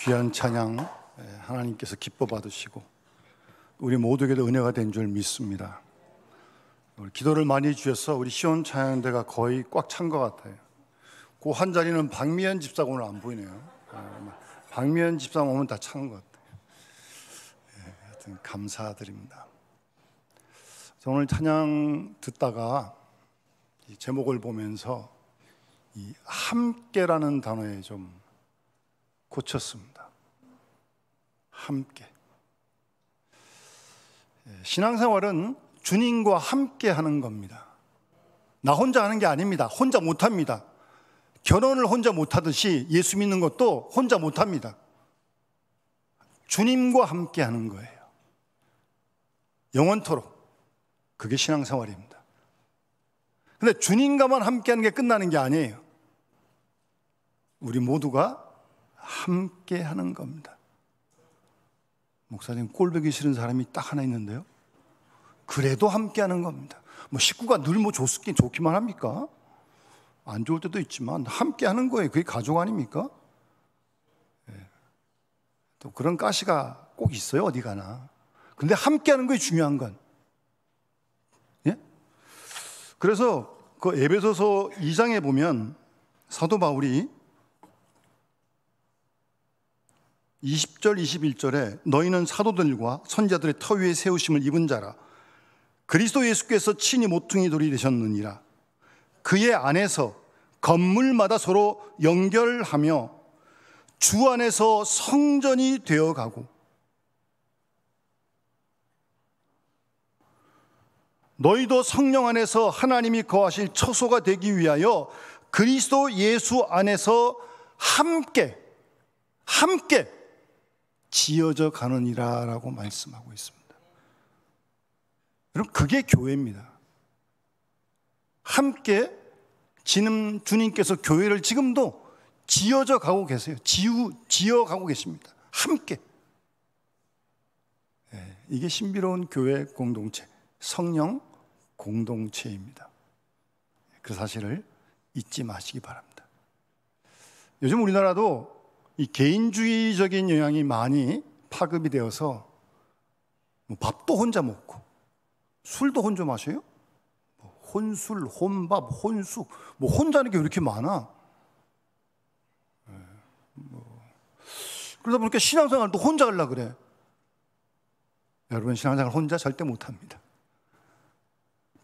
귀한 찬양 하나님께서 기뻐 받으시고 우리 모두에게도 은혜가 된 줄 믿습니다. 기도를 많이 해주셔서 우리 시온 찬양대가 거의 꽉 찬 것 같아요. 그 한 자리는 박미연 집사가 오늘 안 보이네요. 박미연 집사 오면 다 찬 것 같아요. 하여튼 감사드립니다. 오늘 찬양 듣다가 이 제목을 보면서 이 함께라는 단어에 좀 꽂혔습니다. 함께. 신앙생활은 주님과 함께 하는 겁니다. 나 혼자 하는 게 아닙니다. 혼자 못합니다. 결혼을 혼자 못하듯이 예수 믿는 것도 혼자 못합니다. 주님과 함께 하는 거예요. 영원토록. 그게 신앙생활입니다. 근데 주님과만 함께 하는 게 끝나는 게 아니에요. 우리 모두가 함께 하는 겁니다. 목사님, 꼴보기 싫은 사람이 딱 하나 있는데요. 그래도 함께 하는 겁니다. 식구가 늘 좋기만 합니까? 안 좋을 때도 있지만 함께 하는 거예요. 그게 가족 아닙니까? 또 그런 가시가 꼭 있어요, 어디 가나. 근데 함께 하는 거에 중요한 건. 예? 그래서 그 에베소서 2장에 보면 사도 바울이 20절, 21절에 너희는 사도들과 선지자들의 터 위에 세우심을 입은 자라. 그리스도 예수께서 친히 모퉁이 돌이 되셨느니라. 그의 안에서 건물마다 서로 연결하며 주 안에서 성전이 되어가고 너희도 성령 안에서 하나님이 거하실 처소가 되기 위하여 그리스도 예수 안에서 함께 지어져 가느니라 라고 말씀하고 있습니다. 여러분, 그게 교회입니다. 함께 주님께서 교회를 지금도 지어져 가고 계세요. 지어가고 계십니다. 함께. 이게 신비로운 교회 공동체, 성령 공동체입니다. 그 사실을 잊지 마시기 바랍니다. 요즘 우리나라도 이 개인주의적인 영향이 많이 파급이 되어서 밥도 혼자 먹고 술도 혼자 마셔요? 혼술, 혼밥, 혼숙, 혼자 하는 게 왜 이렇게 많아? 그러다 보니까 신앙생활도 혼자 하려고 그래. 여러분, 신앙생활 혼자 절대 못합니다.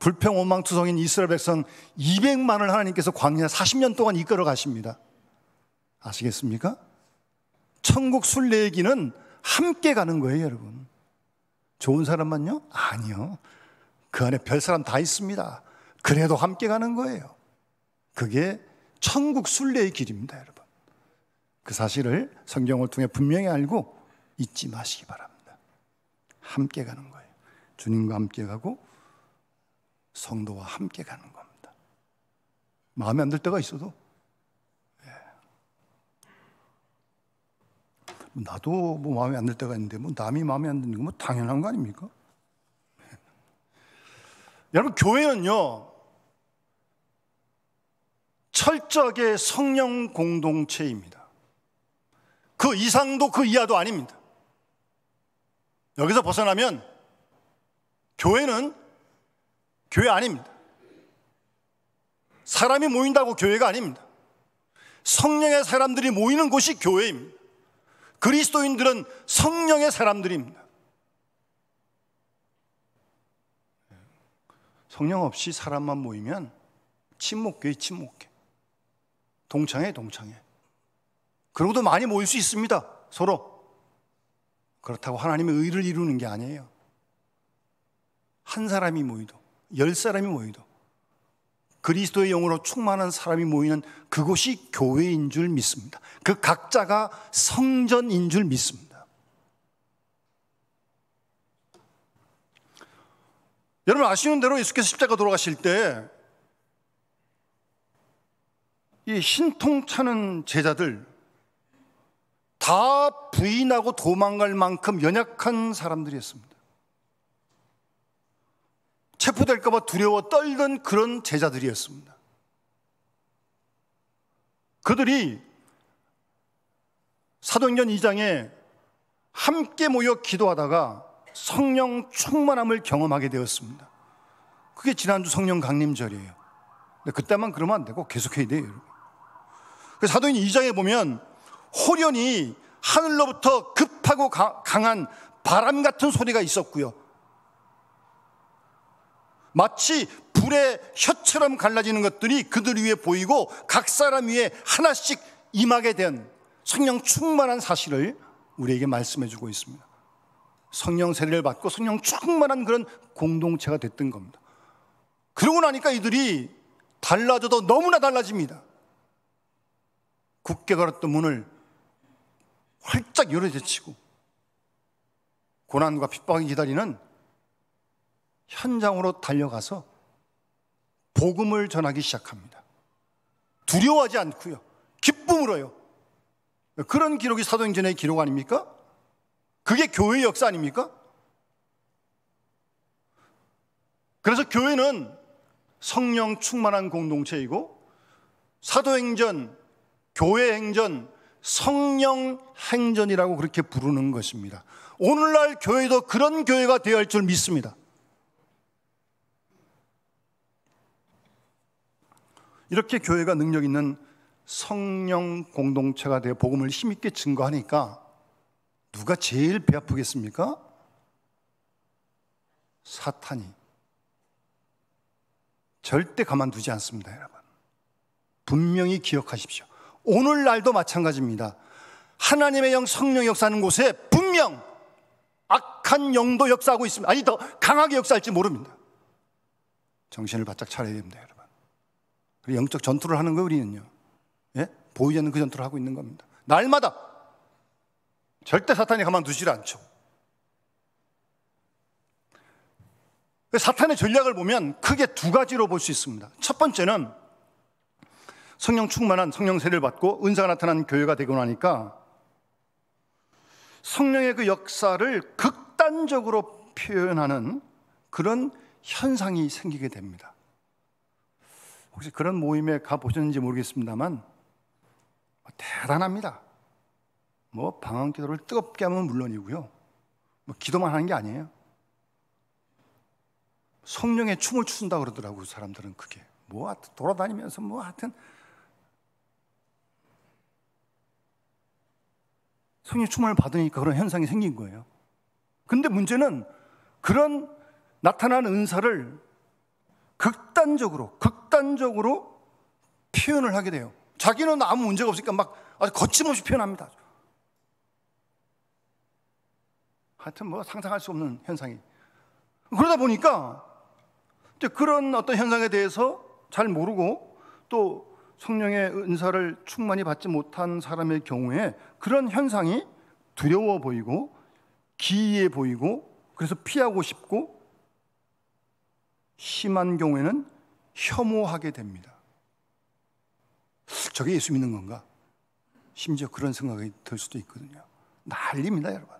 불평원망투성인 이스라엘 백성 200만을 하나님께서 광야 40년 동안 이끌어 가십니다. 아시겠습니까? 천국 순례의 길은 함께 가는 거예요, 여러분. 좋은 사람만요? 아니요. 그 안에 별 사람 다 있습니다. 그래도 함께 가는 거예요. 그게 천국 순례의 길입니다, 여러분. 그 사실을 성경을 통해 분명히 알고 잊지 마시기 바랍니다. 함께 가는 거예요. 주님과 함께 가고 성도와 함께 가는 겁니다. 마음에 안 들 때가 있어도 나도 마음에 안 들 때가 있는데 남이 마음에 안 드는 건 당연한 거 아닙니까? 여러분, 교회는요 철저하게 성령 공동체입니다. 그 이상도 그 이하도 아닙니다. 여기서 벗어나면 교회는 교회 아닙니다. 사람이 모인다고 교회가 아닙니다. 성령의 사람들이 모이는 곳이 교회입니다. 그리스도인들은 성령의 사람들입니다. 성령 없이 사람만 모이면 침묵교회. 동창회. 그러고도 많이 모일 수 있습니다, 서로. 그렇다고 하나님의 의를 이루는 게 아니에요. 한 사람이 모이도 10사람이 모이도 그리스도의 영으로 충만한 사람이 모이는 그곳이 교회인 줄 믿습니다. 그 각자가 성전인 줄 믿습니다. 여러분, 아시는 대로 예수께서 십자가 돌아가실 때 이 신통차는 제자들 다 부인하고 도망갈 만큼 연약한 사람들이었습니다. 체포될까 봐 두려워 떨던 그런 제자들이었습니다. 그들이 사도행전 2장에 함께 모여 기도하다가 성령 충만함을 경험하게 되었습니다. 그게 지난주 성령 강림절이에요. 근데 그때만 그러면 안 되고 계속해야 돼요, 여러분. 사도행전 2장에 보면 호련히 하늘로부터 급하고 강한 바람 같은 소리가 있었고요, 마치 불의 혀처럼 갈라지는 것들이 그들 위에 보이고 각 사람 위에 하나씩 임하게 된 성령 충만한 사실을 우리에게 말씀해 주고 있습니다. 성령 세례를 받고 성령 충만한 그런 공동체가 됐던 겁니다. 그러고 나니까 이들이 달라져도 너무나 달라집니다. 굳게 걸었던 문을 활짝 열어제치고 고난과 핍박이 기다리는 현장으로 달려가서 복음을 전하기 시작합니다. 두려워하지 않고요, 기쁨으로요. 그런 기록이 사도행전의 기록 아닙니까? 그게 교회의 역사 아닙니까? 그래서 교회는 성령 충만한 공동체이고 사도행전, 교회행전, 성령행전이라고 그렇게 부르는 것입니다. 오늘날 교회도 그런 교회가 되어야 할 줄 믿습니다. 이렇게 교회가 능력 있는 성령 공동체가 되어 복음을 힘있게 증거하니까 누가 제일 배 아프겠습니까? 사탄이. 절대 가만두지 않습니다, 여러분. 분명히 기억하십시오. 오늘날도 마찬가지입니다. 하나님의 영, 성령 역사하는 곳에 분명 악한 영도 역사하고 있습니다. 아니, 더 강하게 역사할지 모릅니다. 정신을 바짝 차려야 됩니다, 여러분. 그리고 영적 전투를 하는 거예요, 우리는요. 예? 보이지 않는 그 전투를 하고 있는 겁니다. 날마다. 절대 사탄이 가만두질 않죠. 사탄의 전략을 보면 크게 두 가지로 볼 수 있습니다. 첫 번째는 성령 충만한, 성령 세례를 받고 은사가 나타난 교회가 되고 나니까 성령의 그 역사를 극단적으로 표현하는 그런 현상이 생기게 됩니다. 혹시 그런 모임에 가보셨는지 모르겠습니다만 대단합니다. 뭐 방언기도를 뜨겁게 하면 물론이고요, 뭐 기도만 하는 게 아니에요. 성령의 춤을 춘다 그러더라고요, 사람들은. 그게 뭐 하여튼 돌아다니면서 뭐 하여튼 성령의 춤을 받으니까 그런 현상이 생긴 거예요. 근데 문제는 그런 나타나는 은사를 극단적으로 표현을 하게 돼요. 자기는 아무 문제가 없으니까 막 아주 거침없이 표현합니다. 하여튼 뭐 상상할 수 없는 현상이. 그러다 보니까 그런 어떤 현상에 대해서 잘 모르고 또 성령의 은사를 충만히 받지 못한 사람의 경우에 그런 현상이 두려워 보이고 기이해 보이고 그래서 피하고 싶고 심한 경우에는 혐오하게 됩니다. 저게 예수 믿는 건가? 심지어 그런 생각이 들 수도 있거든요. 난리입니다, 여러분.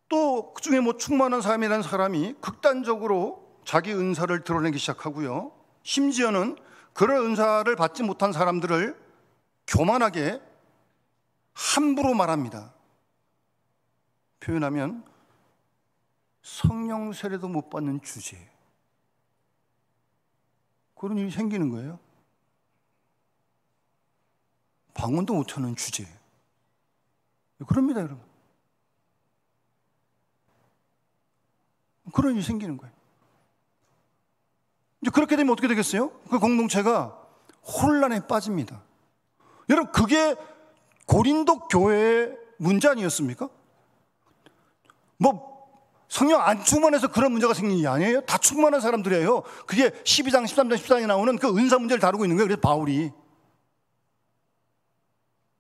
또 그중에 뭐 충만한 사람이라는 사람이 극단적으로 자기 은사를 드러내기 시작하고요, 심지어는 그런 은사를 받지 못한 사람들을 교만하게 함부로 말합니다. 표현하면 성령 세례도 못 받는 주제, 그런 일이 생기는 거예요. 방언도 못 하는 주제, 그럽니다, 여러분. 그런 일이 생기는 거예요. 이제 그렇게 되면 어떻게 되겠어요? 그 공동체가 혼란에 빠집니다. 여러분, 그게 고린도 교회의 문제 아니었습니까? 뭐 성령 안 충만해서 그런 문제가 생긴 게 아니에요. 다 충만한 사람들이에요. 그게 12장, 13장, 14장에 나오는 그 은사 문제를 다루고 있는 거예요. 그래서 바울이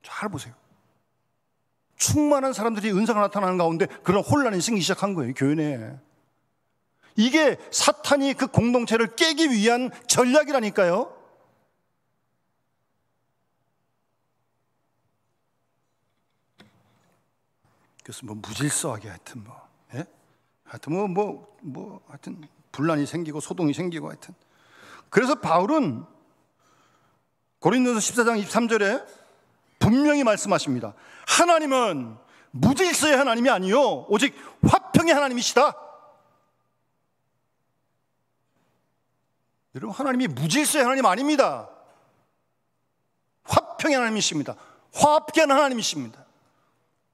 잘 보세요. 충만한 사람들이 은사가 나타나는 가운데 그런 혼란이 생기기 시작한 거예요, 교회 내에. 이게 사탄이 그 공동체를 깨기 위한 전략이라니까요. 그래서 뭐 무질서하게 하여튼 하여튼 하여튼 분란이 생기고 소동이 생기고 하여튼. 그래서 바울은 고린도서 14장 23절에 분명히 말씀하십니다. 하나님은 무질서의 하나님이 아니요 오직 화평의 하나님이시다. 여러분, 하나님이 무질서의 하나님 아닙니다. 화평의 하나님이십니다. 화합한 하나님이십니다.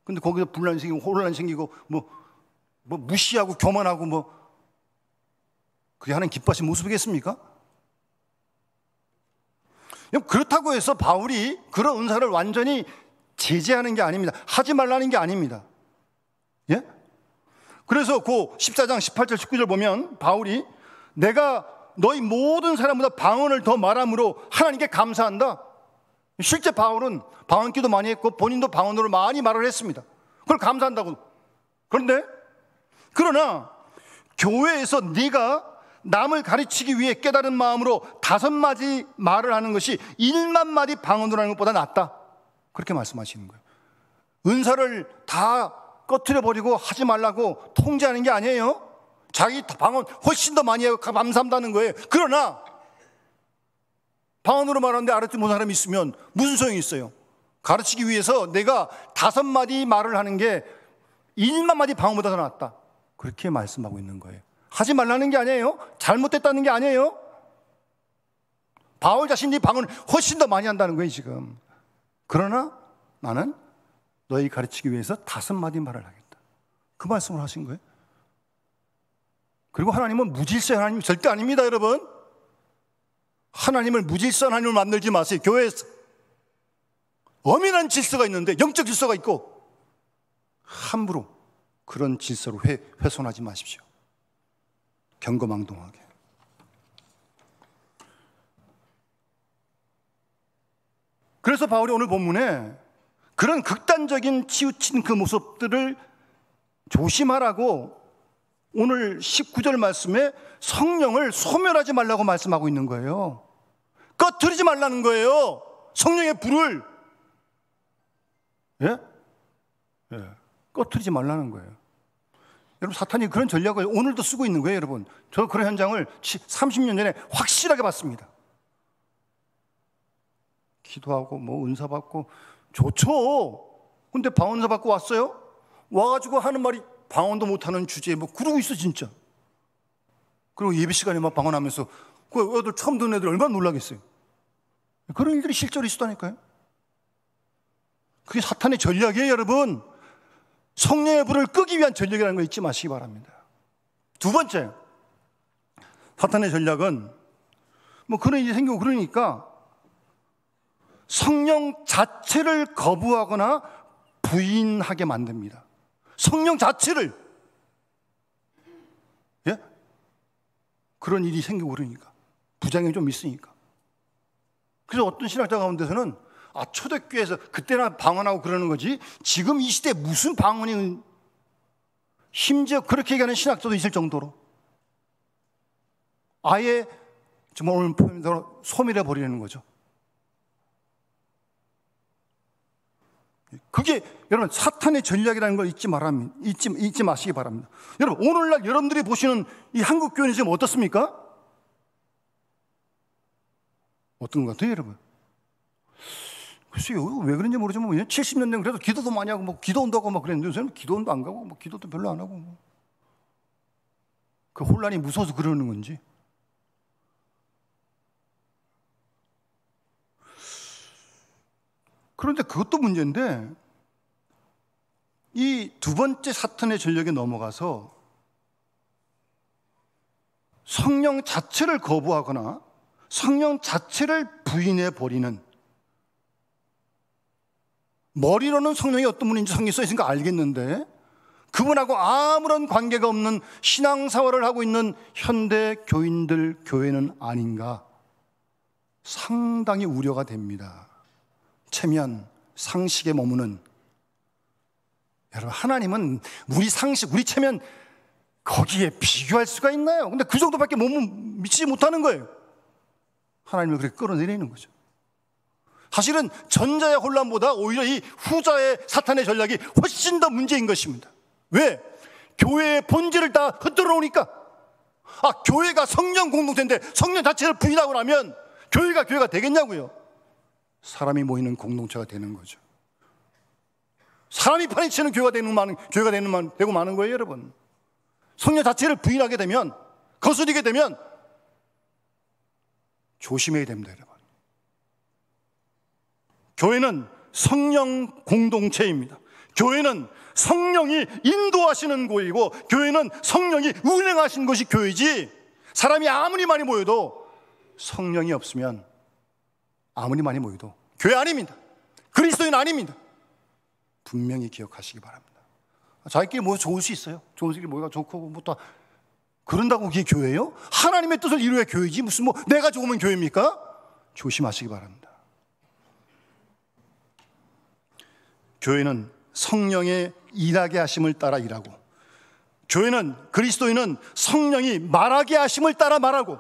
근데 거기서 분란이 생기고 혼란이 생기고 뭐 무시하고 교만하고 그게 하나님 기뻐하신 모습이겠습니까? 그렇다고 해서 바울이 그런 은사를 완전히 제재하는 게 아닙니다. 하지 말라는 게 아닙니다. 예? 그래서 그 14장 18절 19절 보면 바울이 내가 너희 모든 사람보다 방언을 더 말함으로 하나님께 감사한다. 실제 바울은 방언기도 많이 했고 본인도 방언으로 많이 말을 했습니다. 그걸 감사한다고. 그러나 교회에서 네가 남을 가르치기 위해 깨달은 마음으로 5마디 말을 하는 것이 1만 마디 방언으로 하는 것보다 낫다. 그렇게 말씀하시는 거예요. 은사를 다 꺼트려 버리고 하지 말라고 통제하는 게 아니에요. 자기 방언 훨씬 더 많이 하고 감사한다는 거예요. 그러나 방언으로 말하는데 알아듣지 못하는 사람이 있으면 무슨 소용이 있어요? 가르치기 위해서 내가 5마디 말을 하는 게 1만 마디 방언보다 더 낫다. 그렇게 말씀하고 있는 거예요. 하지 말라는 게 아니에요. 잘못됐다는 게 아니에요. 바울 자신이 방언을 훨씬 더 많이 한다는 거예요 지금. 그러나 나는 너희 가르치기 위해서 5마디 말을 하겠다. 그 말씀을 하신 거예요. 그리고 하나님은 무질서의 하나님이 절대 아닙니다. 여러분, 하나님을 무질서한 하나님을 만들지 마세요. 교회에서 엄연한 질서가 있는데, 영적 질서가 있고, 함부로 그런 질서로 훼손하지 마십시오. 경거망동하게. 그래서 바울이 오늘 본문에 그런 극단적인 치우친 그 모습들을 조심하라고 오늘 19절 말씀에 성령을 소멸하지 말라고 말씀하고 있는 거예요. 꺼트리지 말라는 거예요. 성령의 불을. 예? 꺼트리지 말라는 거예요. 여러분, 사탄이 그런 전략을 오늘도 쓰고 있는 거예요. 여러분, 저 그런 현장을 30년 전에 확실하게 봤습니다. 기도하고 은사 받고 좋죠. 근데 방언사 받고 왔어요? 와가지고 하는 말이 방언도 못하는 주제에 그러고 있어 진짜. 그리고 예배 시간에 막 방언하면서 그 애들 처음 듣는 애들 얼마나 놀라겠어요. 그런 일들이 실제로 있었다니까요. 그게 사탄의 전략이에요. 여러분, 성령의 불을 끄기 위한 전략이라는 거 잊지 마시기 바랍니다. 두 번째, 사탄의 전략은 그런 일이 생기고 그러니까 성령 자체를 거부하거나 부인하게 만듭니다. 성령 자체를. 예? 그런 일이 생기고 그러니까 부작용이 좀 있으니까. 그래서 어떤 신학자 가운데서는 초대교회에서 그때나 방언하고 그러는 거지 지금 이 시대에 무슨 방언이, 심지어 그렇게 얘기하는 신학자도 있을 정도로 아예 정말 오늘 표현대로 소멸해 버리는 거죠. 그게 여러분 사탄의 전략이라는 걸 잊지 마시기 바랍니다. 여러분, 오늘날 여러분들이 보시는 이 한국 교회는 지금 어떻습니까? 어떤 것 같아요, 여러분? 글쎄요, 왜 그런지 모르지만 70년 된 그래도 기도도 많이 하고 기도원도 하고 그랬는데 요새는 기도원도 안 가고 기도도 별로 안 하고 그 혼란이 무서워서 그러는 건지. 그런데 그것도 문제인데 이 두 번째 사탄의 전략에 넘어가서 성령 자체를 거부하거나 성령 자체를 부인해 버리는, 머리로는 성령이 어떤 분인지 성경에 써 있으니까 알겠는데 그분하고 아무런 관계가 없는 신앙생활을 하고 있는 현대 교인들 교회는 아닌가 상당히 우려가 됩니다. 체면, 상식에 머무는, 여러분, 하나님은 우리 상식, 우리 체면 거기에 비교할 수가 있나요? 근데 그 정도밖에 미치지 못하는 거예요. 하나님을 그렇게 끌어내리는 거죠. 사실은 전자의 혼란보다 오히려 이 후자의 사탄의 전략이 훨씬 더 문제인 것입니다. 왜? 교회의 본질을 다 흩어져 놓으니까. 교회가 성령 공동체인데 성령 자체를 부인하고 나면 교회가 되겠냐고요. 사람이 모이는 공동체가 되는 거죠. 사람이 파헤치는 교회가 되고 마는 거예요, 여러분. 성령 자체를 부인하게 되면, 거스르게 되면 조심해야 됩니다, 여러분. 교회는 성령 공동체입니다. 교회는 성령이 인도하시는 곳이고, 교회는 성령이 운행하시는 것이 교회지, 사람이 아무리 많이 모여도 성령이 없으면 아무리 많이 모여도 교회 아닙니다. 그리스도인 아닙니다. 분명히 기억하시기 바랍니다. 자기끼리 뭐 좋을 수 있어요. 좋은끼리 뭐가 좋고 뭐 또 그런다고 그게 교회예요? 하나님의 뜻을 이루어야 교회지 무슨 뭐 내가 좋으면 교회입니까? 조심하시기 바랍니다. 교회는 성령의 일하게 하심을 따라 일하고, 교회는, 그리스도인은 성령이 말하게 하심을 따라 말하고,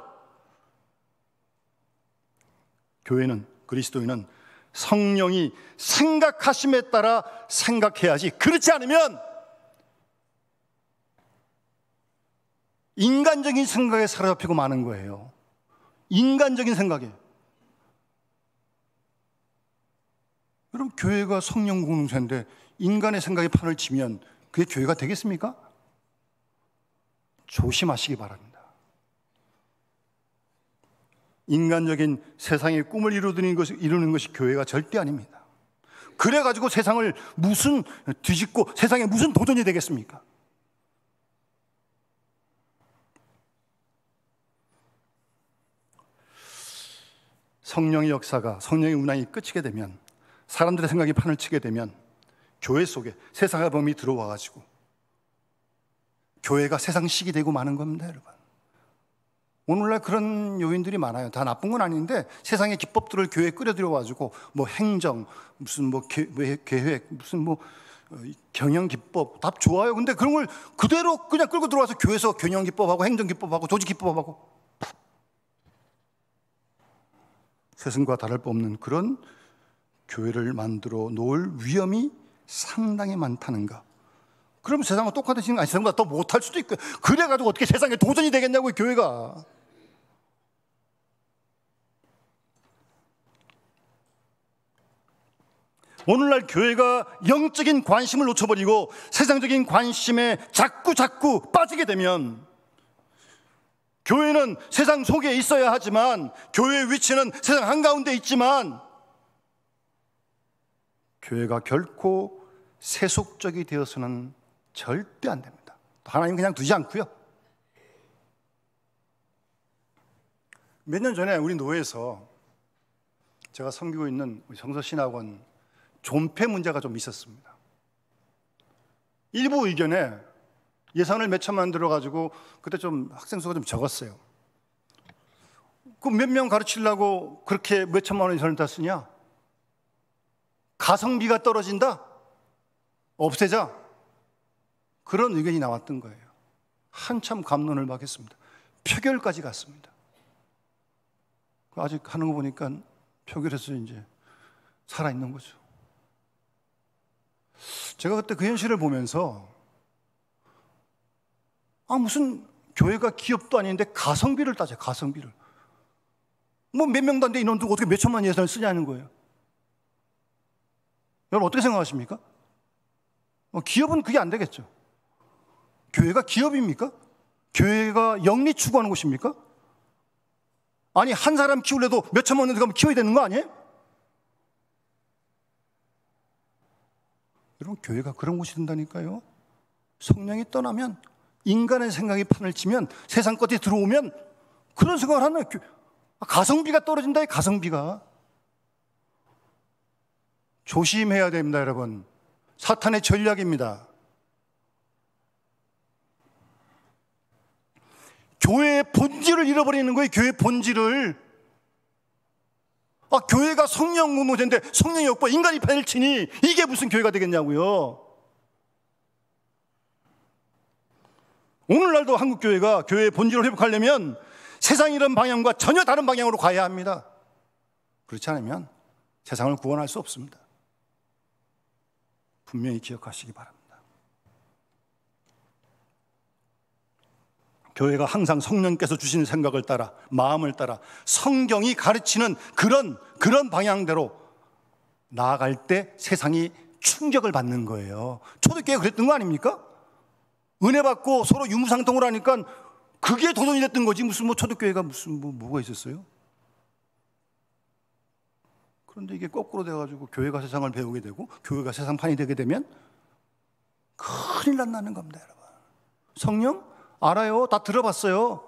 교회는, 그리스도인은 성령이 생각하심에 따라 생각해야지, 그렇지 않으면 인간적인 생각에 사로잡히고 마는 거예요. 인간적인 생각에. 여러분, 교회가 성령 공동체인데 인간의 생각에 판을 치면 그게 교회가 되겠습니까? 조심하시기 바랍니다. 인간적인 세상의 꿈을 이루는 것이 교회가 절대 아닙니다. 그래가지고 세상을 무슨 뒤집고 세상에 무슨 도전이 되겠습니까? 성령의 역사가, 성령의 운항이 끝이게 되면, 사람들의 생각이 판을 치게 되면 교회 속에 세상의 범이 들어와가지고 교회가 세상식이 되고 마는 겁니다, 여러분. 오늘날 그런 요인들이 많아요. 다 나쁜 건 아닌데 세상의 기법들을 교회에 끌어들여가지고 뭐 행정, 무슨 뭐 계획, 무슨 뭐 경영 기법 다 좋아요. 근데 그런 걸 그대로 그냥 끌고 들어와서 교회에서 경영 기법하고 행정 기법하고 조직 기법하고 세상과 다를 바 없는 그런 교회를 만들어 놓을 위험이 상당히 많다는가. 그럼 세상과 똑같은 지금 아니 세상보다 더 못할 수도 있고, 그래가지고 어떻게 세상에 도전이 되겠냐고요, 교회가. 오늘날 교회가 영적인 관심을 놓쳐버리고 세상적인 관심에 자꾸 빠지게 되면, 교회는 세상 속에 있어야 하지만, 교회의 위치는 세상 한가운데 있지만, 교회가 결코 세속적이 되어서는 절대 안 됩니다. 하나님 그냥 두지 않고요. 몇 년 전에 우리 노회에서 제가 섬기고 있는 성서신학원 존폐 문제가 좀 있었습니다. 일부 의견에 예산을 몇 천만 들어가지고 그때 좀 학생 수가 좀 적었어요. 그 몇 명 가르치려고 그렇게 몇 천만 원 예산을 다 쓰냐? 가성비가 떨어진다? 없애자. 그런 의견이 나왔던 거예요. 한참 감론을 막 했습니다. 표결까지 갔습니다. 아직 하는 거 보니까 표결해서 이제 살아있는 거죠. 제가 그때 그 현실을 보면서 무슨 교회가 기업도 아닌데 가성비를 따져, 가성비를. 뭐 몇 명도 안 돼 인원 두고 어떻게 몇 천만 예산을 쓰냐는 거예요. 여러분 어떻게 생각하십니까? 기업은 그게 안 되겠죠. 교회가 기업입니까? 교회가 영리 추구하는 곳입니까? 아니 한 사람 키우려도 몇 천만 원 들어가면 키워야 되는 거 아니에요? 여러분 교회가 그런 곳이 된다니까요. 성령이 떠나면, 인간의 생각이 판을 치면, 세상 것이 들어오면 그런 생각을 하는 거예요. 가성비가 떨어진다, 가성비가. 조심해야 됩니다, 여러분. 사탄의 전략입니다. 교회의 본질을 잃어버리는 거예요, 교회의 본질을. 교회가 성령 공동체인데 성령이 없고 인간이 판을 치니 이게 무슨 교회가 되겠냐고요. 오늘날도 한국 교회가 교회의 본질을 회복하려면 세상이 이런 방향과 전혀 다른 방향으로 가야 합니다. 그렇지 않으면 세상을 구원할 수 없습니다. 분명히 기억하시기 바랍니다. 교회가 항상 성령께서 주시는 생각을 따라, 마음을 따라, 성경이 가르치는 그런 방향대로 나아갈 때 세상이 충격을 받는 거예요. 초대교회가 그랬던 거 아닙니까? 은혜 받고 서로 유무상통을 하니까 그게 도전이 됐던 거지. 무슨 뭐 초대교회가 무슨 뭐가 있었어요? 그런데 이게 거꾸로 돼가지고 교회가 세상을 배우게 되고 교회가 세상판이 되게 되면 큰일 난다는 겁니다, 여러분. 성령 알아요. 다 들어봤어요.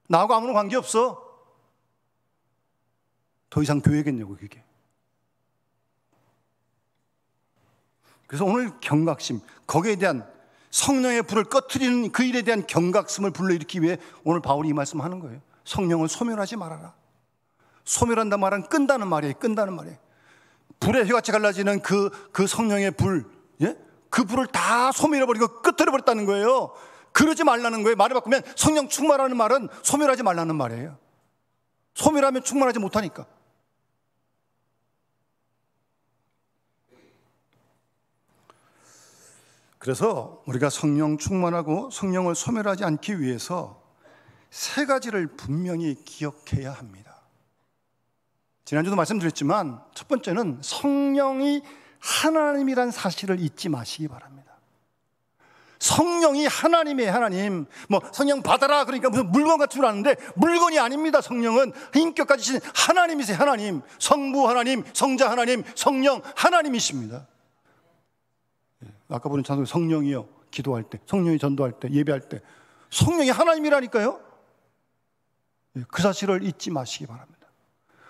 나하고 아무런 관계없어. 더 이상 교회겠냐고, 그게. 그래서 오늘 경각심, 거기에 대한 성령의 불을 꺼트리는 그 일에 대한 경각심을 불러일으키기 위해 오늘 바울이 이 말씀을 하는 거예요. 성령을 소멸하지 말아라. 소멸한다 말은 끈다는 말이에요. 끈다는 말이에요. 불에 휘같이 갈라지는 그 성령의 불, 예? 그 불을 다 소멸해버리고 끄트려버렸다는 거예요. 그러지 말라는 거예요. 말을 바꾸면 성령 충만하는 말은 소멸하지 말라는 말이에요. 소멸하면 충만하지 못하니까. 그래서 우리가 성령 충만하고 성령을 소멸하지 않기 위해서 세 가지를 분명히 기억해야 합니다. 지난주도 말씀드렸지만 첫 번째는 성령이 하나님이란 사실을 잊지 마시기 바랍니다. 성령이 하나님이에요. 하나님. 뭐 성령 받아라 그러니까 무슨 물건 같은 줄 아는데 물건이 아닙니다. 성령은 인격 가지신 하나님이세요. 하나님. 성부 하나님, 성자 하나님, 성령 하나님이십니다. 아까 보는 찬송 성령이요, 기도할 때, 성령이 전도할 때, 예배할 때 성령이 하나님이라니까요. 그 사실을 잊지 마시기 바랍니다.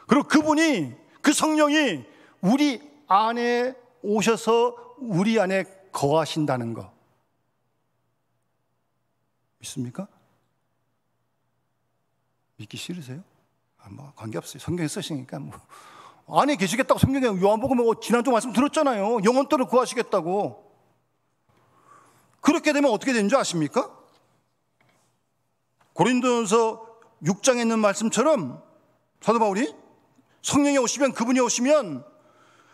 그리고 그분이, 그 성령이 우리 안에 오셔서 우리 안에 거하신다는 거 믿습니까? 믿기 싫으세요? 뭐 관계없어요. 성경에 쓰시니까 뭐 안에 계시겠다고 성경에 요한복음에 지난주 말씀 들었잖아요. 영원토록 구하시겠다고. 그렇게 되면 어떻게 되는 줄 아십니까? 고린도전서 6장에 있는 말씀처럼 사도 바울이 성령이 오시면, 그분이 오시면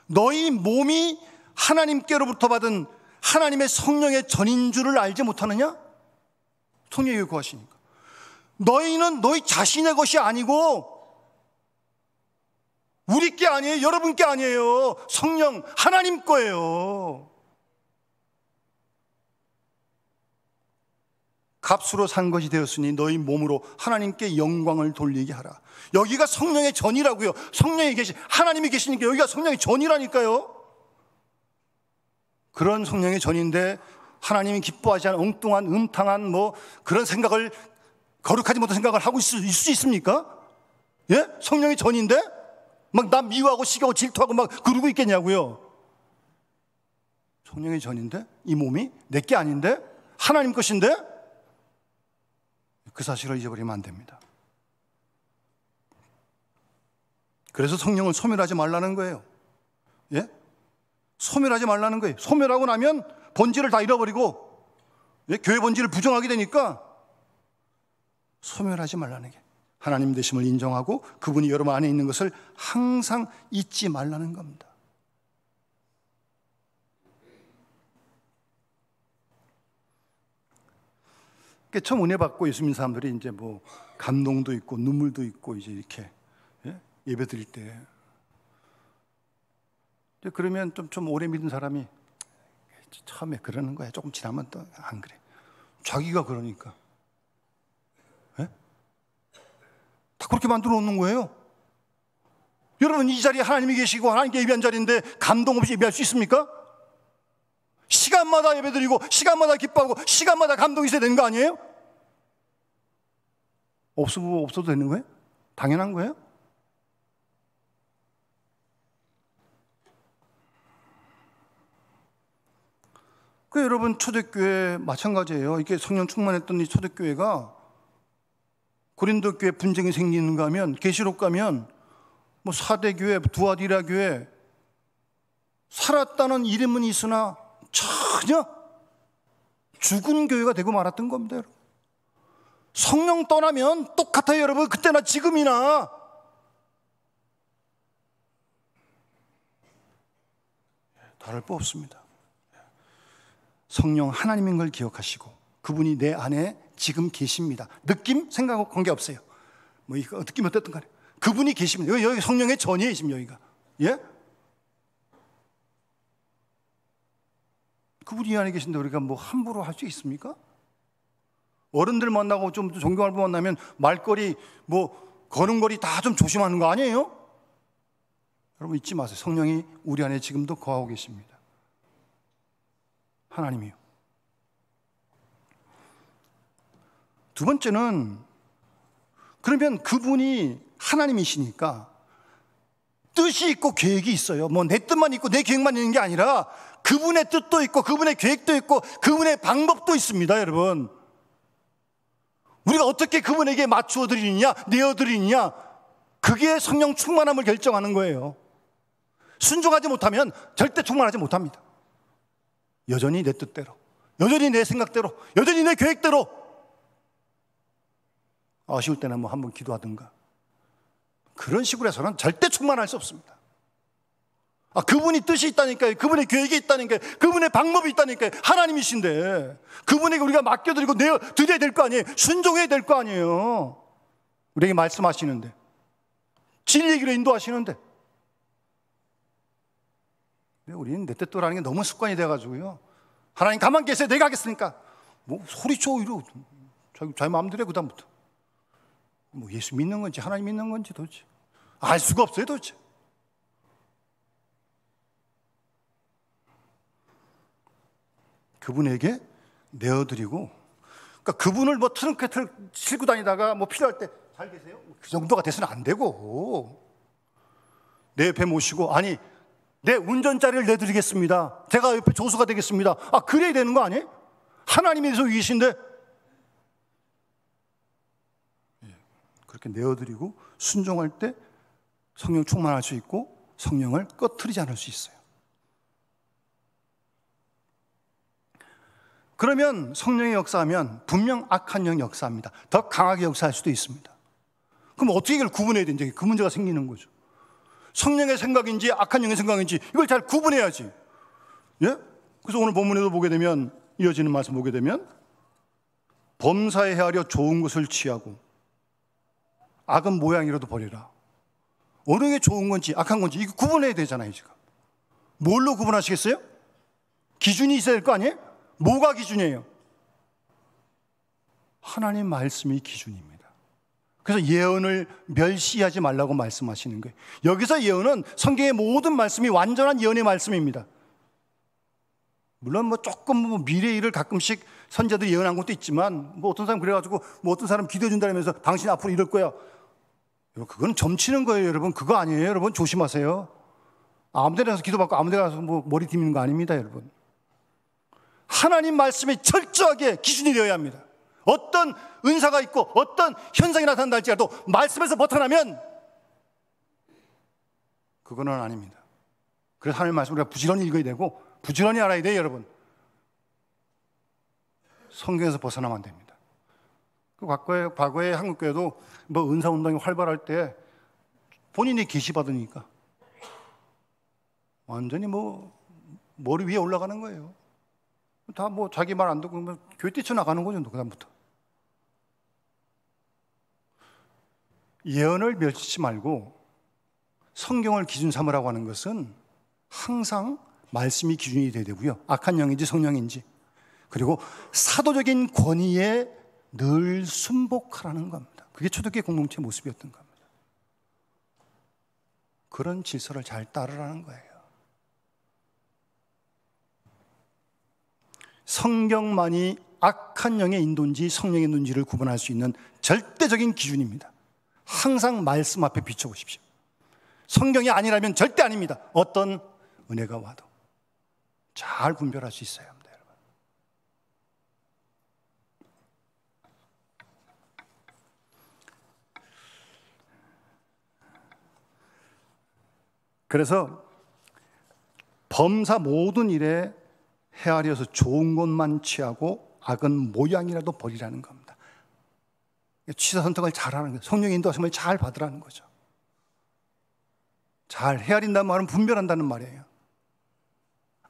너희 몸이 하나님께로부터 받은 하나님의 성령의 전인 줄을 알지 못하느냐? 성령이 구하시니까. 너희는 너희 자신의 것이 아니고 우리 게 아니에요. 여러분 게 아니에요. 성령 하나님 거예요. 값으로 산 것이 되었으니 너희 몸으로 하나님께 영광을 돌리게 하라. 여기가 성령의 전이라고요. 성령이 하나님이 계시니까 여기가 성령의 전이라니까요. 그런 성령의 전인데 하나님이 기뻐하지 않은 엉뚱한 음탕한 뭐 그런 생각을, 거룩하지 못한 생각을 하고 있을 수 있습니까? 예? 성령의 전인데 막 나 미워하고 시기하고 질투하고 막 그러고 있겠냐고요. 성령의 전인데 이 몸이 내 게 아닌데 하나님 것인데 그 사실을 잊어버리면 안 됩니다. 그래서 성령을 소멸하지 말라는 거예요. 예? 소멸하지 말라는 거예요. 소멸하고 나면 본질을 다 잃어버리고, 예? 교회 본질을 부정하게 되니까 소멸하지 말라는 게, 하나님 되심을 인정하고 그분이 여러분 안에 있는 것을 항상 잊지 말라는 겁니다. 처음 은혜 받고 예수 믿는 사람들이 이제 뭐 감동도 있고 눈물도 있고 이제 이렇게, 예? 예배 드릴 때 그러면 좀 오래 믿은 사람이 처음에 그러는 거야. 조금 지나면 또 안 그래. 자기가 그러니까, 예? 다 그렇게 만들어 놓는 거예요. 여러분, 이 자리에 하나님이 계시고 하나님께 예배한 자리인데 감동 없이 예배할 수 있습니까? 시간마다 예배드리고 시간마다 기뻐하고 시간마다 감동이 있어야 되는 거 아니에요? 없어도 되는 거예요? 당연한 거예요? 그 여러분, 초대교회 마찬가지예요. 이게 성령 충만했던 이 초대교회가 고린도 교회 분쟁이 생기는가 하면, 계시록 가면 뭐 사대교회, 두아디라 교회, 살았다는 이름은 있으나 전혀 죽은 교회가 되고 말았던 겁니다. 여러분. 성령 떠나면 똑같아요, 여러분. 그때나 지금이나. 다를 바 없습니다. 성령 하나님인 걸 기억하시고 그분이 내 안에 지금 계십니다. 느낌, 생각하고 관계없어요. 뭐 이거 느낌 어땠든 간에 그분이 계십니다. 여기 성령의 전이에요, 지금 여기가. 예? 그분이 안에 계신데 우리가 뭐 함부로 할 수 있습니까? 어른들 만나고 좀 존경할 분 만나면 말거리, 뭐 걸음걸이 다 좀 조심하는 거 아니에요? 여러분 잊지 마세요. 성령이 우리 안에 지금도 거하고 계십니다. 하나님이요. 두 번째는, 그러면 그분이 하나님이시니까 뜻이 있고 계획이 있어요. 뭐 내 뜻만 있고 내 계획만 있는 게 아니라 그분의 뜻도 있고 그분의 계획도 있고 그분의 방법도 있습니다, 여러분. 우리가 어떻게 그분에게 맞추어 드리느냐, 내어 드리느냐, 그게 성령 충만함을 결정하는 거예요. 순종하지 못하면 절대 충만하지 못합니다. 여전히 내 뜻대로, 여전히 내 생각대로, 여전히 내 계획대로. 아쉬울 때는 뭐 한번 기도하든가. 그런 식으로 해서는 절대 충만할 수 없습니다. 그분이 뜻이 있다니까요. 그분의 계획이 있다니까요. 그분의 방법이 있다니까요. 하나님이신데 그분에게 우리가 맡겨드리고 드려야 될 거 아니에요. 순종해야 될 거 아니에요. 우리에게 말씀하시는데, 진리의 길로 인도하시는데, 우리는 내 뜻대로 하는 게 너무 습관이 돼가지고요. 하나님 가만 계세요. 내가 하겠으니까 뭐 소리쳐 이러고 자기 마음대로 해. 그다음부터 뭐 예수 믿는 건지 하나님 믿는 건지 도대체 알 수가 없어요, 도대체. 그분에게 내어드리고, 그러니까 그분을 뭐 트렁크를 싣고 다니다가 뭐 필요할 때 잘 계세요? 그 정도가 돼서는 안 되고, 내 옆에 모시고, 아니 내 운전자리를 내드리겠습니다. 제가 옆에 조수가 되겠습니다. 그래야 되는 거 아니에요? 하나님이 계속 위신데 그렇게 내어드리고 순종할 때 성령 충만할 수 있고 성령을 꺼트리지 않을 수 있어요. 그러면 성령이 역사하면 분명 악한 영이 역사합니다. 더 강하게 역사할 수도 있습니다. 그럼 어떻게 이걸 구분해야 되는지 그 문제가 생기는 거죠. 성령의 생각인지 악한 영의 생각인지 이걸 잘 구분해야지. 예? 그래서 오늘 본문에도 보게 되면, 이어지는 말씀 보게 되면, 범사에 헤아려 좋은 것을 취하고 악은 모양이라도 버리라. 어느 게 좋은 건지 악한 건지 이거 구분해야 되잖아요. 지금 뭘로 구분하시겠어요? 기준이 있어야 될 거 아니에요? 뭐가 기준이에요? 하나님 말씀이 기준입니다. 그래서 예언을 멸시하지 말라고 말씀하시는 거예요. 여기서 예언은 성경의 모든 말씀이 완전한 예언의 말씀입니다. 물론 뭐 조금 뭐 미래 일을 가끔씩 선지자들이 예언한 것도 있지만, 뭐 어떤 사람 그래가지고 뭐 어떤 사람 기도해 준다면서 당신 앞으로 이럴 거야. 그건 점치는 거예요, 여러분. 그거 아니에요, 여러분. 조심하세요. 아무데나 가서 기도받고 아무데나 가서 뭐 머리 디미는 거 아닙니다, 여러분. 하나님 말씀이 철저하게 기준이 되어야 합니다. 어떤 은사가 있고 어떤 현상이 나타난다 할지라도 말씀에서 벗어나면 그거는 아닙니다. 그래서 하나님 말씀을 우리가 부지런히 읽어야 되고 부지런히 알아야 돼요, 여러분. 성경에서 벗어나면 안 됩니다. 과거에 한국교회도 뭐 은사운동이 활발할 때 본인이 계시받으니까 완전히 뭐 머리 위에 올라가는 거예요. 다 뭐 자기 말 안 듣고 뭐 교회 뛰쳐나가는 거죠, 그다음부터. 예언을 멸치지 말고 성경을 기준 삼으라고 하는 것은 항상 말씀이 기준이 돼야 되고요. 악한 영인지 성령인지, 그리고 사도적인 권위에 늘 순복하라는 겁니다. 그게 초대교회 공동체 모습이었던 겁니다. 그런 질서를 잘 따르라는 거예요. 성경만이 악한 영의 인도인지 성령의 인도인지를 구분할 수 있는 절대적인 기준입니다. 항상 말씀 앞에 비춰보십시오. 성경이 아니라면 절대 아닙니다. 어떤 은혜가 와도 잘 분별할 수 있어야 합니다, 여러분. 그래서 범사 모든 일에 헤아려서 좋은 것만 취하고 악은 모양이라도 버리라는 겁니다. 취사 선택을 잘하는 거예요. 성령의 인도하심을 잘 받으라는 거죠. 잘 헤아린다는 말은 분별한다는 말이에요.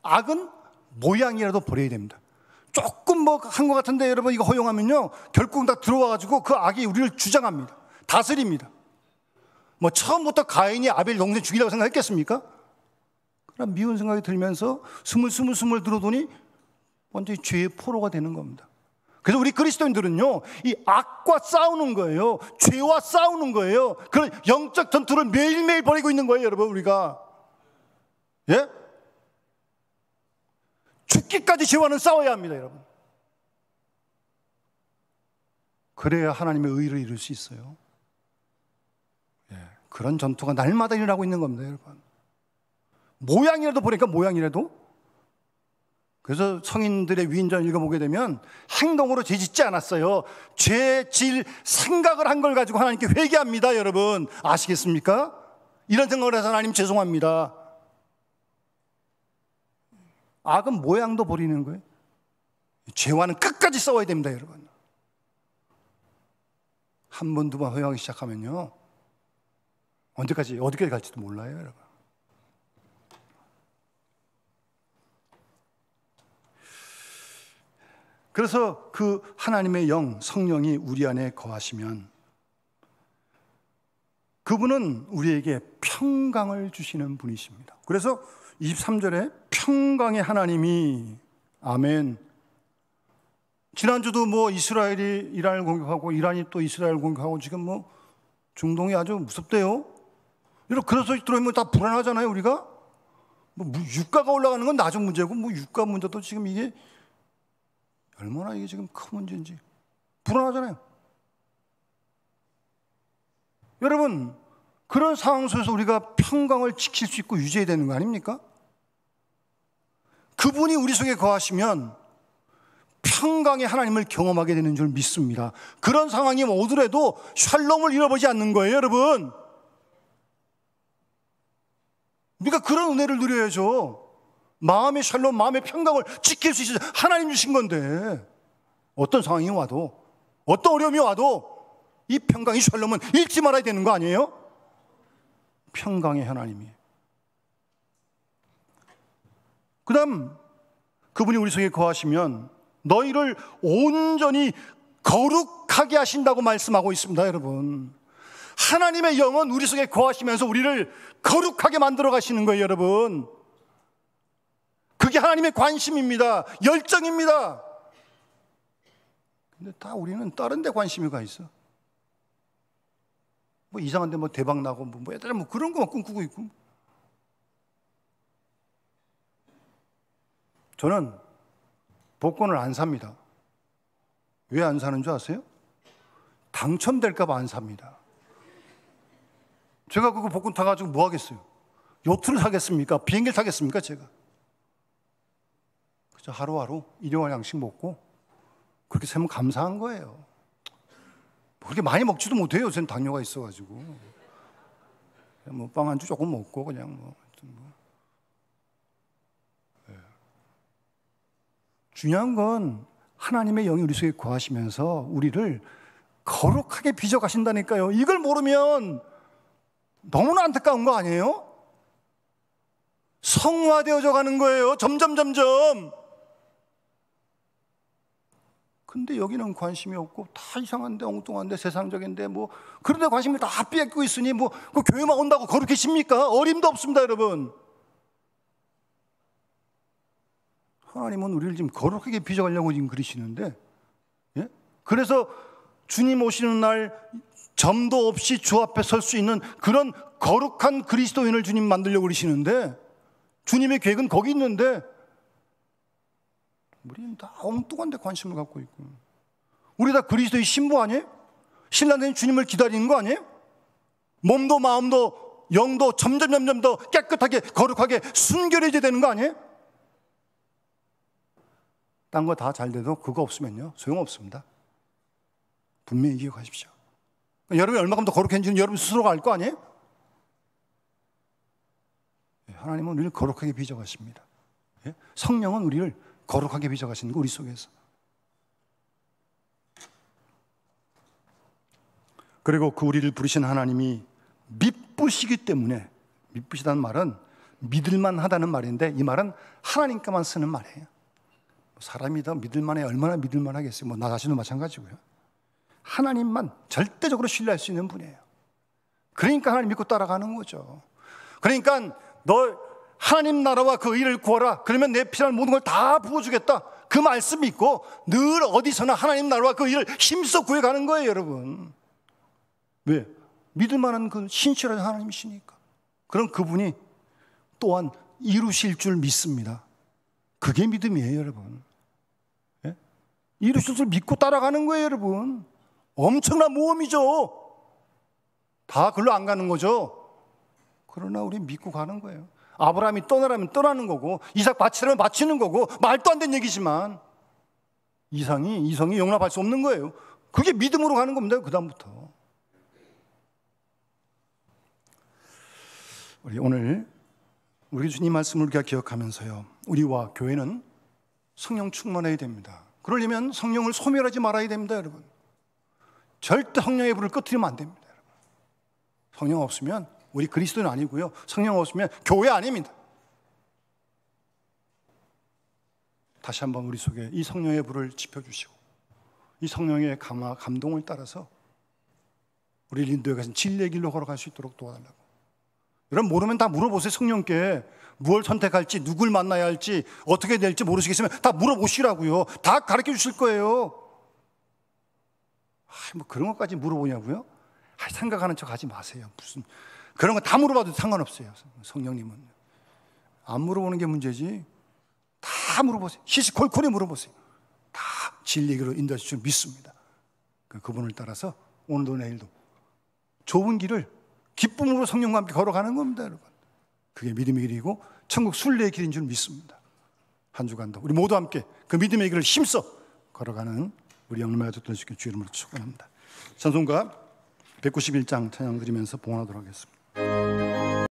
악은 모양이라도 버려야 됩니다. 조금 뭐 한 것 같은데 여러분 이거 허용하면요 결국 다 들어와가지고 그 악이 우리를 주장합니다. 다스립니다. 뭐 처음부터 가인이 아벨 동생 죽이라고 생각했겠습니까? 그럼 미운 생각이 들면서 스물 들어오더니 완전히 죄의 포로가 되는 겁니다. 그래서 우리 그리스도인들은요, 이 악과 싸우는 거예요. 죄와 싸우는 거예요. 그런 영적 전투를 매일매일 벌이고 있는 거예요, 여러분, 우리가. 예? 죽기까지 죄와는 싸워야 합니다, 여러분. 그래야 하나님의 의를 이룰 수 있어요. 예, 그런 전투가 날마다 일어나고 있는 겁니다, 여러분. 모양이라도 보니까 모양이라도. 그래서 성인들의 위인전 읽어보게 되면 행동으로 죄 짓지 않았어요. 죄 질 생각을 한 걸 가지고 하나님께 회개합니다, 여러분. 아시겠습니까? 이런 생각을 해서 하나님 죄송합니다. 악은 모양도 버리는 거예요. 죄와는 끝까지 싸워야 됩니다, 여러분. 한 번, 두 번 허용하기 시작하면요, 언제까지, 어디까지 갈지도 몰라요, 여러분. 그래서 그 하나님의 영, 성령이 우리 안에 거하시면 그분은 우리에게 평강을 주시는 분이십니다. 그래서 23절에 평강의 하나님이, 아멘. 지난주도 뭐 이스라엘이 이란을 공격하고 이란이 또 이스라엘을 공격하고 지금 뭐 중동이 아주 무섭대요. 그래서 들어오면 다 불안하잖아요, 우리가. 뭐 유가가 올라가는 건 나중 문제고, 뭐 유가 문제도 지금 이게 얼마나 이게 지금 큰 문제인지 불안하잖아요. 여러분, 그런 상황 속에서 우리가 평강을 지킬 수 있고 유지해야 되는 거 아닙니까? 그분이 우리 속에 거하시면 평강의 하나님을 경험하게 되는 줄 믿습니다. 그런 상황이 오더라도 샬롬을 잃어버리지 않는 거예요, 여러분. 우리가 그런 은혜를 누려야죠. 마음의 샬롬, 마음의 평강을 지킬 수 있어요. 하나님 주신 건데 어떤 상황이 와도, 어떤 어려움이 와도 이 평강, 이 샬롬은 잃지 말아야 되는 거 아니에요? 평강의 하나님이. 그 다음, 그분이 우리 속에 거하시면 너희를 온전히 거룩하게 하신다고 말씀하고 있습니다, 여러분. 하나님의 영은 우리 속에 거하시면서 우리를 거룩하게 만들어 가시는 거예요, 여러분. 그게 하나님의 관심입니다. 열정입니다. 근데 다 우리는 다른 데 관심이 가 있어. 뭐 이상한 데 뭐 대박 나고 뭐 애들 뭐 그런 거만 꿈꾸고 있고. 저는 복권을 안 삽니다. 왜 안 사는 줄 아세요? 당첨될까 봐 안 삽니다. 제가 그거 복권 타가지고 뭐 하겠어요? 요트를 사겠습니까? 비행기를 타겠습니까, 제가? 그저 하루하루 일용할 양식 먹고 그렇게 세면 감사한 거예요. 그렇게 많이 먹지도 못해요. 저는 당뇨가 있어가지고. 뭐 빵 한 주 조금 먹고 그냥 뭐. 네. 중요한 건 하나님의 영이 우리 속에 거하시면서 우리를 거룩하게 빚어가신다니까요. 이걸 모르면 너무나 안타까운 거 아니에요? 성화되어져 가는 거예요. 점점. 근데 여기는 관심이 없고 다 이상한데 엉뚱한데 세상적인데 뭐 그런데 관심을 다 뺏고 있으니 뭐 그 교회만 온다고 거룩해집니까? 어림도 없습니다, 여러분. 하나님은 우리를 지금 거룩하게 빚어가려고 지금 그러시는데, 예? 그래서 주님 오시는 날 점도 없이 주 앞에 설 수 있는 그런 거룩한 그리스도인을 주님 만들려고 그러시는데, 주님의 계획은 거기 있는데 우리는 다 엉뚱한 데 관심을 갖고 있고. 우리 다 그리스도의 신부 아니에요? 신랑된 주님을 기다리는 거 아니에요? 몸도 마음도 영도 점점 더 깨끗하게 거룩하게 순결해져야 되는 거 아니에요? 딴 거 다 잘 돼도 그거 없으면요 소용없습니다. 분명히 기억하십시오. 여러분이 얼마큼 더 거룩한지는 여러분 스스로가 알 거 아니에요? 하나님은 우리를 거룩하게 빚어가십니다. 성령은 우리를 거룩하게 빚어가시는 거, 우리 속에서. 그리고 그 우리를 부르신 하나님이 미쁘시기 때문에, 미쁘시다는 말은 믿을만 하다는 말인데 이 말은 하나님께만 쓰는 말이에요. 사람이 더 믿을만해, 얼마나 믿을만 하겠어요. 뭐 나 자신도 마찬가지고요. 하나님만 절대적으로 신뢰할 수 있는 분이에요. 그러니까 하나님 믿고 따라가는 거죠. 그러니까 너 하나님 나라와 그 의를 구하라. 그러면 내 필요한 모든 걸 다 부어주겠다. 그 그 말씀 믿고 늘 어디서나 하나님 나라와 그 일을 힘써 구해가는 거예요, 여러분. 왜? 믿을 만한 그 신실한 하나님이시니까. 그럼 그분이 또한 이루실 줄 믿습니다. 그게 믿음이에요, 여러분. 예? 이루실 줄 믿고 따라가는 거예요, 여러분. 엄청난 모험이죠. 다 글로 안 가는 거죠. 그러나 우리 믿고 가는 거예요. 아브라함이 떠나라면 떠나는 거고, 이삭 바치라면 바치는 거고, 말도 안 되는 얘기지만 이성이 용납할 수 없는 거예요. 그게 믿음으로 가는 겁니다, 그 다음부터. 우리 오늘 우리 주님 말씀을 우리가 기억하면서요, 우리와 교회는 성령 충만해야 됩니다. 그러려면 성령을 소멸하지 말아야 됩니다, 여러분. 절대 성령의 불을 꺼뜨리면 안 됩니다, 여러분. 성령 없으면 우리 그리스도는 아니고요, 성령 없으면 교회 아닙니다. 다시 한번 우리 속에 이 성령의 불을 지펴주시고 이 성령의 감동을 따라서 우리 인도에 가신 진리의 길로 걸어갈 수 있도록 도와달라고. 여러분, 모르면 다 물어보세요. 성령께 무엇을 선택할지, 누굴 만나야 할지, 어떻게 될지 모르시겠으면 다 물어보시라고요. 다 가르쳐 주실 거예요. 뭐 그런 것까지 물어보냐고요? 생각하는 척 하지 마세요. 무슨 그런 거 다 물어봐도 상관없어요. 성령님은 안 물어보는 게 문제지. 다 물어보세요. 시시콜콜이 물어보세요. 다 진리로 인도하실 줄 믿습니다. 그분을 따라서 오늘도 내일도 좁은 길을 기쁨으로 성령과 함께 걸어가는 겁니다, 여러분. 그게 믿음의 길이고 천국 순례의 길인 줄 믿습니다. 한 주간도 우리 모두 함께 그 믿음의 길을 힘써 걸어가는 우리 영림의 가족 되시길 주의 이름으로 축원합니다. 찬송가 191장 찬양 드리면서 봉헌하도록 하겠습니다.